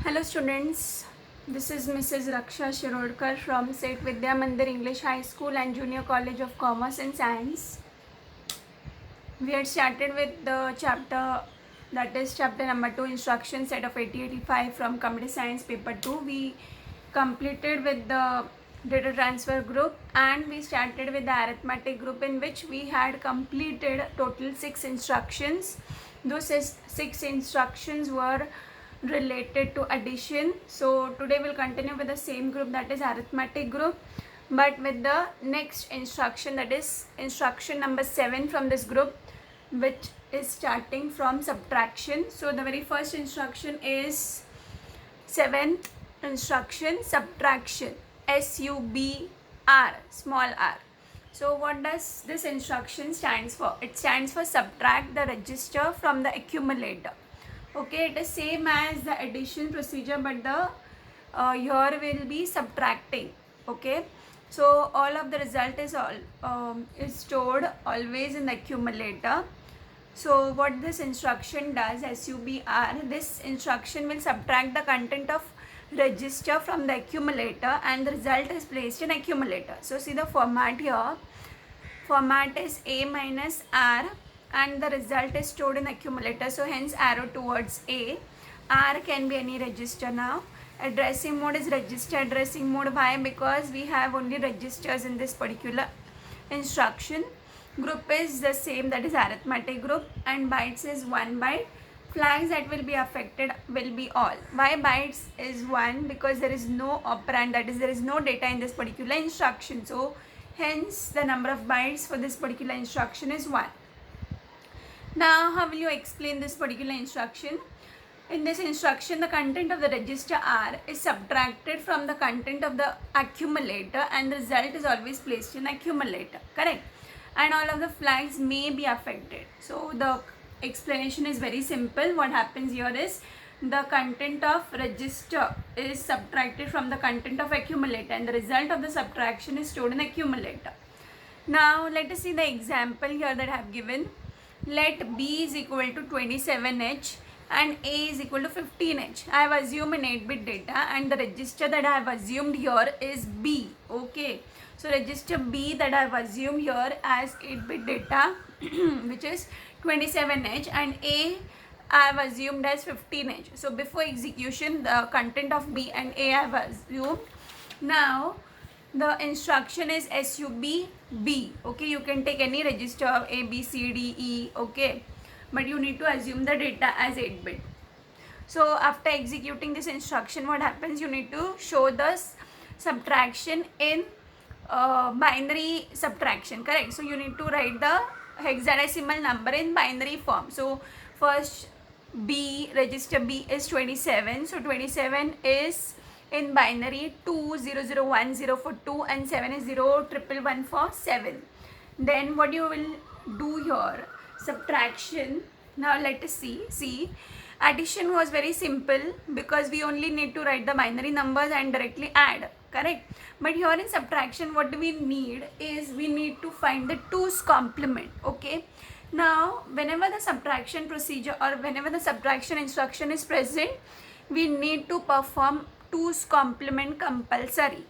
Hello students, this is Mrs. Raksha Shirodkar from St. Vidya Mandir English High School and Junior College of Commerce and Science. We had started with the chapter, that is chapter number 2, instruction set of 8085 from Computer Science paper 2. We completed with the data transfer group and we started with the arithmetic group, in which we had completed total 6 instructions. Those 6 instructions were related to addition. So today we'll continue with the same group, that is arithmetic group, but with the next instruction, that is instruction number 7 from this group, which is starting from subtraction. So the very first instruction is 7th instruction, subtraction, SUBR, small r. So what does this instruction stands for? It stands for subtract the register from the accumulator. Okay, it is same as the addition procedure, but the here will be subtracting. Okay, so all of the result is stored always in the accumulator. So what this instruction does, SUBR, this instruction will subtract the content of register from the accumulator and the result is placed in accumulator. So see the format here. Format is A minus R and the result is stored in accumulator. So hence arrow towards A. R can be any register now. Addressing mode is register addressing mode. Why? Because we have only registers in this particular instruction. Group is the same, that is arithmetic group, and bytes is 1 byte. Flags that will be affected will be all. Why bytes is 1? Because there is no operand, that is there is no data in this particular instruction. So hence the number of bytes for this particular instruction is 1. Now how will you explain this particular instruction? In this instruction, the content of the register R is subtracted from the content of the accumulator and the result is always placed in accumulator, correct? And all of the flags may be affected. So the explanation is very simple. What happens here is the content of register is subtracted from the content of accumulator and the result of the subtraction is stored in accumulator. Now let us see the example here that I have given. Let B is equal to 27H and A is equal to 15H. I have assumed an 8-bit data and the register that I have assumed here is B. Okay. So register B that I have assumed here as 8-bit data which is 27H, and A I have assumed as 15H. So before execution, the content of B and A I have assumed. Now the instruction is SUB B. Okay, you can take any register of A, B, C, D, E. Okay, but you need to assume the data as 8-bit. So after executing this instruction, what happens? You need to show the subtraction in binary subtraction, correct? So you need to write the hexadecimal number in binary form. So first B, register B is 27. So 27 is in binary 20010 for 2 and 7 is 0111 for 7. Then what you will do here, subtraction. Now let us see addition was very simple because we only need to write the binary numbers and directly add, correct? But here in subtraction, what do we need is we need to find the 2's complement. Okay, now whenever the subtraction procedure or whenever the subtraction instruction is present, we need to perform 2's complement compulsory.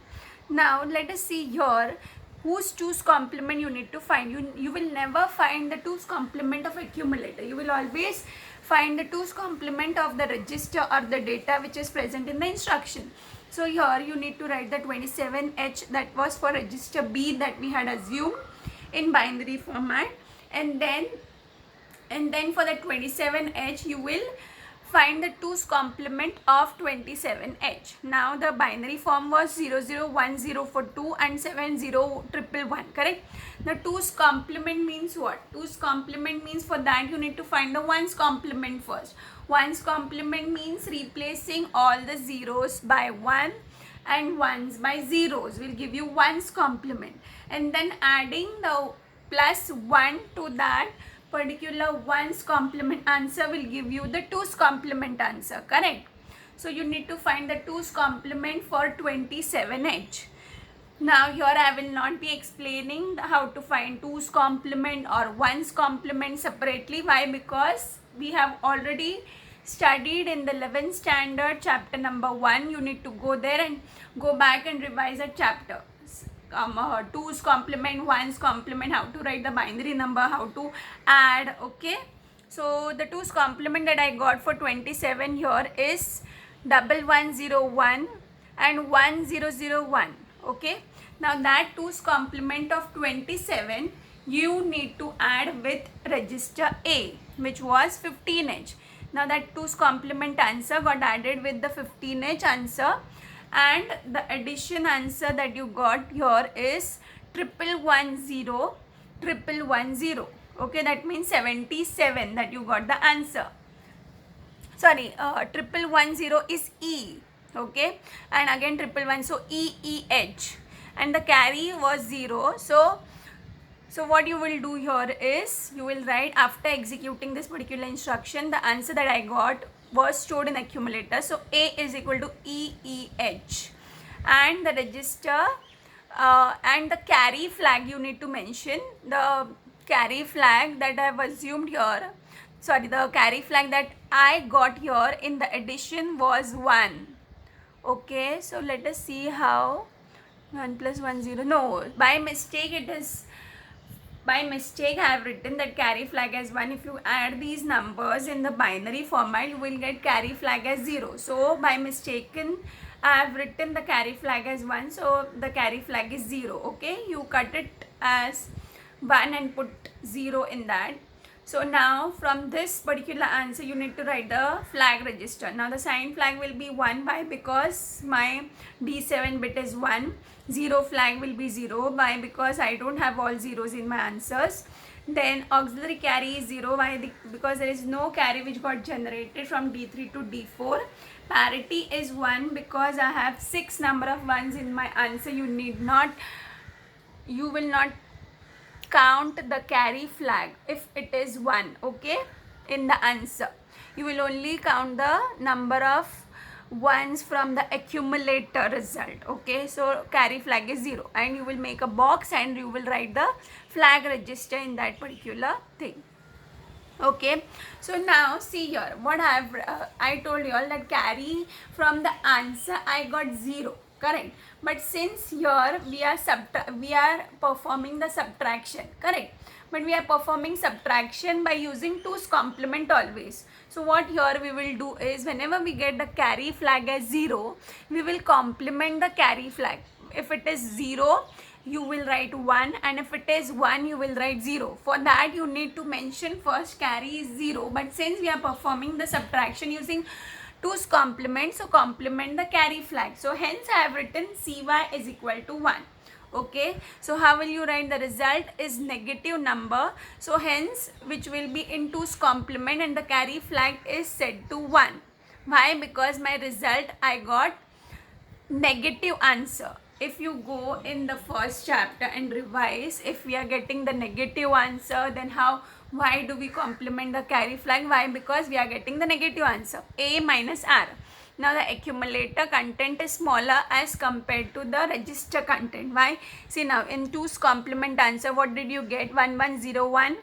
Now let us see here whose 2's complement you need to find. You will never find the 2's complement of accumulator. You will always find the 2's complement of the register or the data which is present in the instruction. So here you need to write the 27H that was for register B that we had assumed in binary format, and then for the 27H you will find the 2's complement of 27H. Now the binary form was 0010 for 2 and 70111, correct? The 2's complement means what? 2's complement means for that you need to find the 1's complement first. 1's complement means replacing all the zeros by 1 and 1's by zeros will give you 1's complement, and then adding the plus 1 to that particular 1's complement answer will give you the 2's complement answer, correct? So you need to find the 2's complement for 27H. Now here I will not be explaining how to find 2's complement or 1's complement separately. Why? Because we have already studied in the 11th standard chapter number 1, you need to go there and go back and revise that chapter. 2's complement, 1's complement, how to write the binary number, how to add. Okay, so the 2's complement that I got for 27 here is 1101 and 1001. Okay, now that 2's complement of 27 you need to add with register A, which was 15H. Now that 2's complement answer got added with the 15H answer, and the addition answer that you got here is 1110. Okay, that means 77 that you got the answer. Sorry, 1110 is E. Okay, and again 111, so EEH, and the carry was 0. So what you will do here is you will write, after executing this particular instruction, the answer that I got was stored in accumulator. So A is equal to EEH, and the register and the carry flag you need to mention. The carry flag that I have assumed here, sorry, the carry flag that I got here in the addition was 1. Okay, so let us see how 1 plus 1 0. No, by mistake I have written that carry flag as 1. If you add these numbers in the binary format, you will get carry flag as 0. So by mistaken I have written the carry flag as 1, so the carry flag is 0. Okay, you cut it as 1 and put 0 in that. So now from this particular answer you need to write the flag register. Now the sign flag will be 1, by because my D7 bit is 1. 0 flag will be 0, by because I don't have all zeros in my answers. Then auxiliary carry is 0, why? Because there is no carry which got generated from D3 to D4. Parity is 1 because I have 6 number of 1s in my answer. You will not count the carry flag if it is 1. Okay, in the answer you will only count the number of ones from the accumulator result. Okay, so carry flag is 0, and you will make a box and you will write the flag register in that particular thing. Okay, so now see here what I told you all that carry from the answer I got 0, correct, but since here we are performing the subtraction, correct, but we are performing subtraction by using 2's complement always. So what here we will do is, whenever we get the carry flag as 0, we will complement the carry flag. If it is 0, you will write 1, and if it is 1, you will write 0. For that you need to mention first carry is 0, but since we are performing the subtraction using 2's complement, so complement the carry flag. So hence I have written CY is equal to 1. Okay, so how will you write? The result is negative number, so hence which will be in 2's complement, and the carry flag is set to 1. Why? Because my result I got negative answer. If you go in the first chapter and revise, if we are getting the negative answer, then why do we complement the carry flag? Why? Because we are getting the negative answer, A minus R. Now the accumulator content is smaller as compared to the register content. Why? See now in 2's complement answer, what did you get? 1101,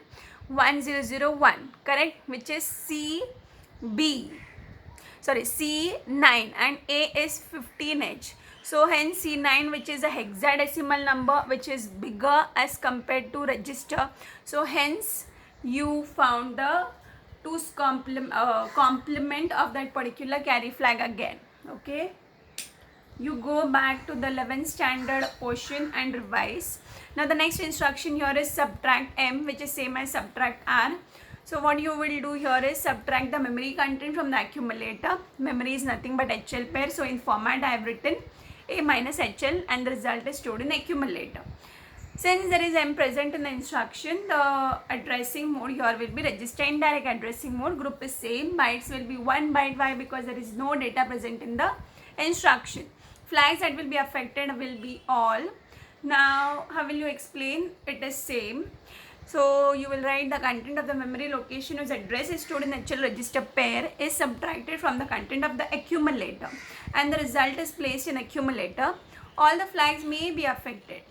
1001, correct, which is C9, and A is 15H. So hence C9, which is a hexadecimal number, which is bigger as compared to register. So hence you found the 2's complement of that particular carry flag again. Okay, you go back to the 11th standard portion and revise. Now the next instruction here is subtract M, which is same as subtract R. So what you will do here is subtract the memory content from the accumulator. Memory is nothing but HL pair, so in format I have written A minus HL, and the result is stored in accumulator. Since there is M present in the instruction, the addressing mode here will be register indirect addressing mode. Group is same, bytes will be 1 byte. Why? Because there is no data present in the instruction. Flags that will be affected will be all. Now how will you explain? It is same. So you will write the content of the memory location whose address is stored in HL register pair is subtracted from the content of the accumulator, and the result is placed in accumulator. All the flags may be affected.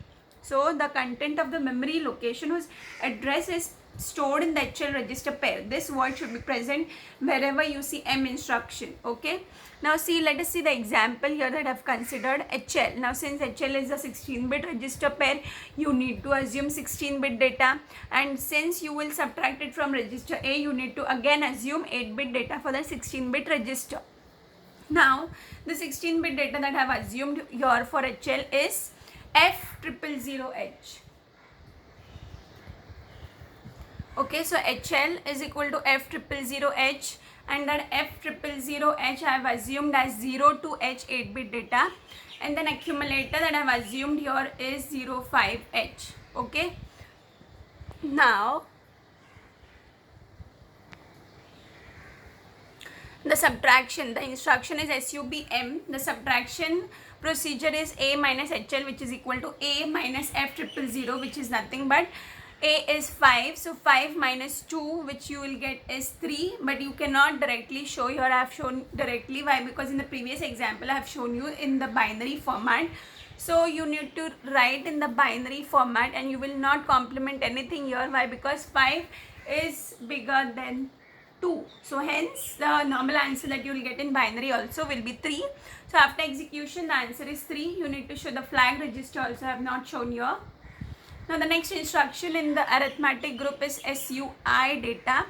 So the content of the memory location whose address is stored in the HL register pair. This word should be present wherever you see M instruction. Okay. Now see, let us see the example here that I have considered HL. Now since HL is a 16-bit register pair, you need to assume 16-bit data, and since you will subtract it from register A, you need to again assume 8-bit data for the 16-bit register. Now the 16-bit data that I have assumed here for HL is F000H. Okay, so HL is equal to F000H, and that F000H I have assumed as 0 to H 8-bit data, and then accumulator that I have assumed here is 05H. Okay, now the subtraction, the instruction is SUBM. The subtraction procedure is A minus HL, which is equal to A minus F000, which is nothing but A is 5, so 5 minus 2, which you will get is 3, but you cannot directly show here. I have shown directly. Why? Because in the previous example I have shown you in the binary format. So you need to write in the binary format, and you will not complement anything here. Why? Because 5 is bigger than 2. So hence the normal answer that you will get in binary also will be 3. So after execution the answer is 3. You need to show the flag register also. I have not shown here. Now the next instruction in the arithmetic group is SUI data.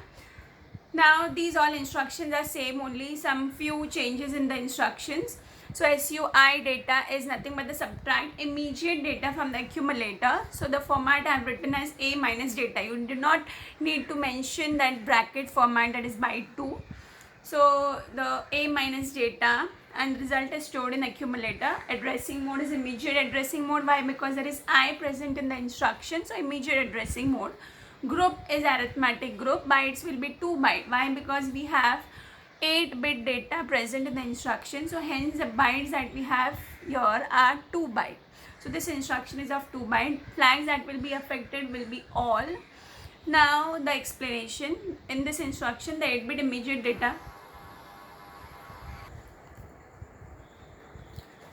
Now these all instructions are same, only some few changes in the instructions. So SUI data is nothing but the subtract immediate data from the accumulator. So the format I have written as A minus data. You do not need to mention that bracket format, that is by 2. So the A minus data, and the result is stored in accumulator. Addressing mode is immediate addressing mode. Why? Because there is I present in the instruction, so immediate addressing mode. Group is arithmetic group. Bytes will be 2 byte. Why? Because we have 8-bit data present in the instruction, so hence the bytes that we have here are 2 byte. So this instruction is of 2 byte. Flags that will be affected will be all. Now the explanation in this instruction, the 8-bit immediate data.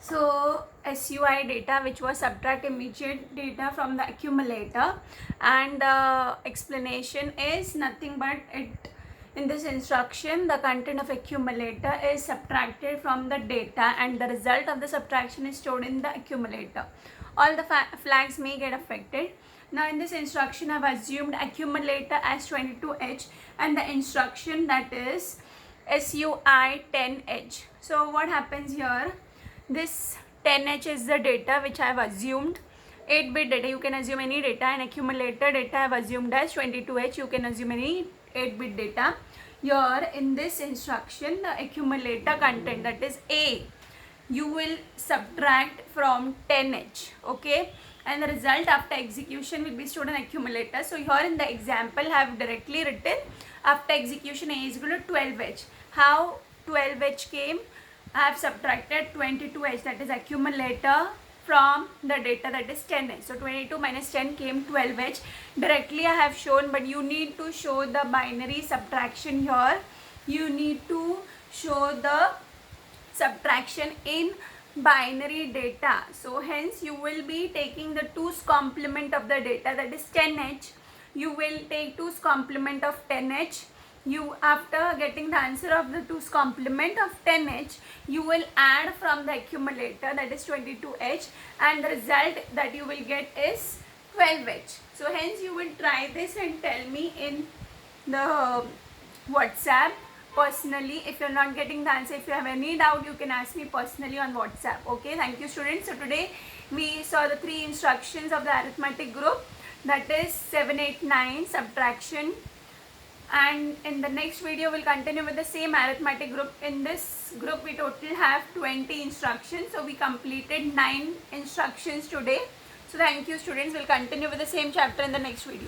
So SUI data, which was subtract immediate data from the accumulator, and the explanation is nothing but it. In this instruction, the content of accumulator is subtracted from the data, and the result of the subtraction is stored in the accumulator. All the flags may get affected. Now in this instruction, I have assumed accumulator as 22H, and the instruction that is SUI 10H. So what happens here? This 10H is the data which I have assumed. 8-bit data, you can assume any data, and accumulator data I have assumed as 22H. You can assume any 8-bit data. Here in this instruction, the accumulator content, that is A, you will subtract from 10H. Okay, and the result after execution will be stored in accumulator. So here in the example I have directly written after execution A is equal to 12H. How 12H came? I have subtracted 22H, that is accumulator, from the data, that is 10H. So 22 minus 10 came 12H. Directly I have shown, but you need to show the binary subtraction here. You need to show the subtraction in binary data. So hence you will be taking the 2's complement of the data, that is 10H. You will take 2's complement of 10H. You, after getting the answer of the 2's complement of 10H, you will add from the accumulator, that is 22H, and the result that you will get is 12H. So hence you will try this and tell me in the WhatsApp personally. If you are not getting the answer, if you have any doubt, you can ask me personally on WhatsApp. Okay, thank you students. So today we saw the 3 instructions of the arithmetic group, that is 7, 8, 9 subtraction. And in the next video we'll continue with the same arithmetic group. In this group we total have 20 instructions, so we completed 9 instructions today. So thank you students. We'll continue with the same chapter in the next video.